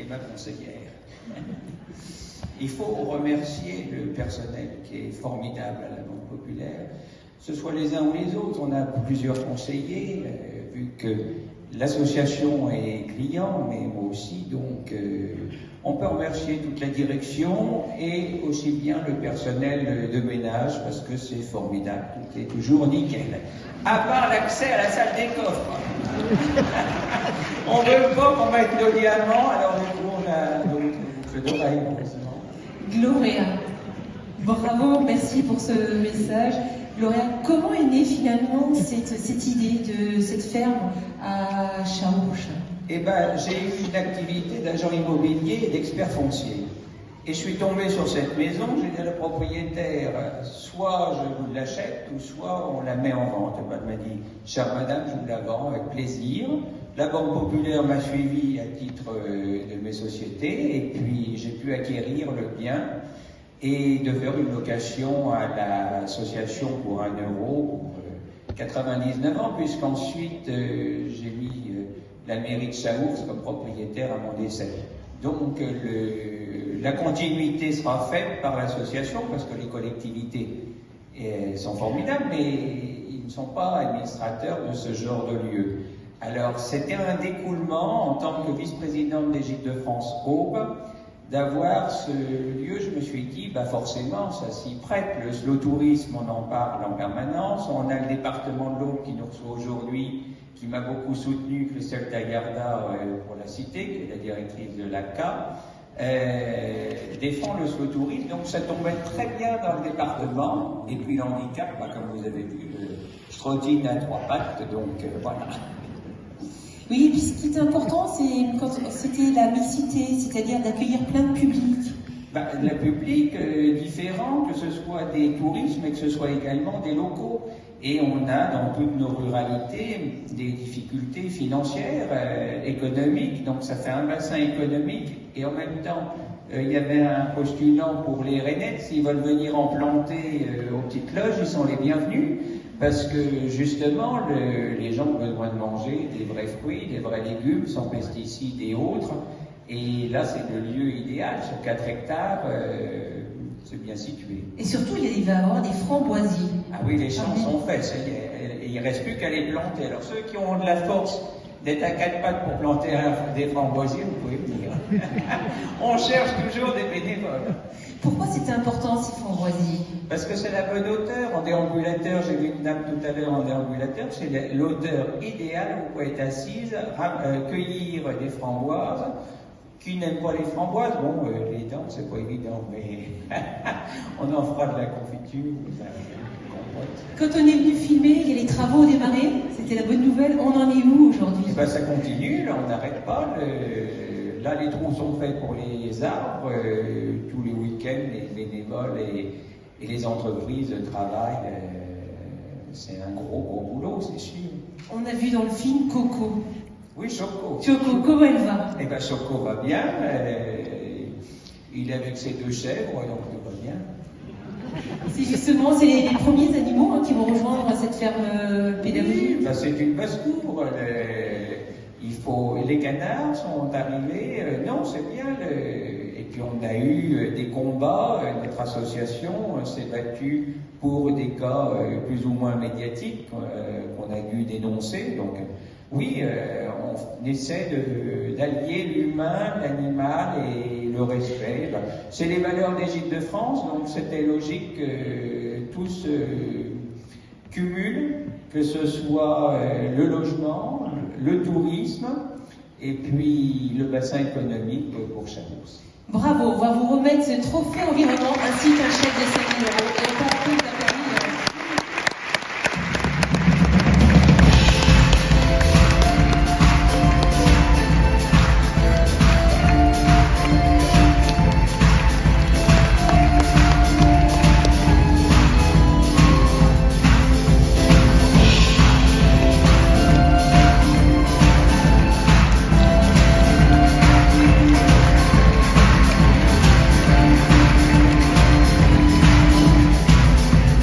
est ma conseillère. Il faut remercier le personnel qui est formidable à la Banque Populaire, que ce soit les uns ou les autres. On a plusieurs conseillers, vu que l'association est client, mais moi aussi, donc on peut remercier toute la direction et aussi bien le personnel de ménage, parce que c'est formidable, tout est toujours nickel. À part l'accès à la salle des coffres. On ne veut pas qu'on mette nos diamants, alors du coup on a d'autres boucles d'oreilles, heureusement. Gloria, bravo, merci pour ce message. Gloria, comment est née finalement cette idée de cette ferme à Charouche? Eh bien, j'ai eu une activité d'agent immobilier et d'expert foncier. Et je suis tombé sur cette maison, j'ai dit à la propriétaire, soit je vous l'achète, ou soit on la met en vente. Elle m'a dit, chère madame, je vous la vends avec plaisir. La Banque Populaire m'a suivi à titre de mes sociétés, et puis j'ai pu acquérir le bien et de faire une location à l'association pour 1 euro pour 99 ans, puisqu'ensuite j'ai mis la mairie de Chaours comme propriétaire à mon décès. Donc la continuité sera faite par l'association, parce que les collectivités sont formidables, mais ils ne sont pas administrateurs de ce genre de lieu. Alors c'était un découlement en tant que vice-présidente des Gîtes de France Aube, d'avoir ce lieu. Je me suis dit, bah forcément, ça s'y prête. Le slow tourisme, on en parle en permanence. On a le département de l'Aube qui nous reçoit aujourd'hui, qui m'a beaucoup soutenu, Christelle Tagarda, pour la cité, qui est la directrice de l'ACA, défend le slow tourisme. Donc ça tombait très bien dans le département. Et puis l'handicap, bah, comme vous avez vu, je trottine à 3 pattes, donc voilà. Oui, et puis ce qui est important, c'était la mixité, c'est-à-dire d'accueillir plein de publics. Bah, le public différent, que ce soit des touristes, mais que ce soit également des locaux. Et on a dans toutes nos ruralités des difficultés financières, économiques, donc ça fait un bassin économique. Et en même temps, il y avait un postulant pour les Rainettes, s'ils veulent venir en planter aux petites loges, ils sont les bienvenus. Parce que justement, les gens ont besoin de manger des vrais fruits, des vrais légumes, sans pesticides et autres. Et là, c'est le lieu idéal, sur 4 hectares, c'est bien situé. Et surtout, il va y avoir des framboisiers. Ah oui, les champs sont faits, ça y est. Il ne reste plus qu'à les planter. Alors ceux qui ont de la force d'être à 4 pattes pour planter des framboisiers, vous pouvez venir. On cherche toujours des bénévoles. Pourquoi c'était important ces framboisiers? Parce que c'est la bonne hauteur. En déambulateur, j'ai vu une dame tout à l'heure en déambulateur, c'est l'hauteur idéale où vous pouvez être assise, cueillir des framboises. Qui n'aime pas les framboises, bon, les dents, c'est pas évident, mais on en fera de la confiture. Quand on est venu filmer, il y a les travaux démarrés, c'était la bonne nouvelle. On en est où aujourd'hui? Eh ben, ça continue, là, on n'arrête pas. Là, les trous sont faits pour les arbres. Tous les week-ends, les bénévoles et les entreprises travaillent. C'est un gros boulot, c'est sûr. On a vu dans le film Coco. Oui, Choco. Choco, comment elle va? Eh bien, Choco va bien. Il est avec ses 2 chèvres, donc tout va bien. C'est justement, c'est les premiers animaux qui vont rejoindre cette ferme pédagogique. Oui, c'est une basse-cour. Les canards sont arrivés. Non, c'est bien. Et puis on a eu des combats. Notre association s'est battue pour des cas plus ou moins médiatiques qu'on a dû dénoncer. Donc oui, on essaie d'allier l'humain, l'animal et le respect. C'est les valeurs des Gîtes de France, donc c'était logique que tout se cumule, que ce soit le logement, le tourisme et puis le bassin économique pour Chaours. Bravo, on va vous remettre ce trophée environnement ainsi qu'un chèque de 5 000 €.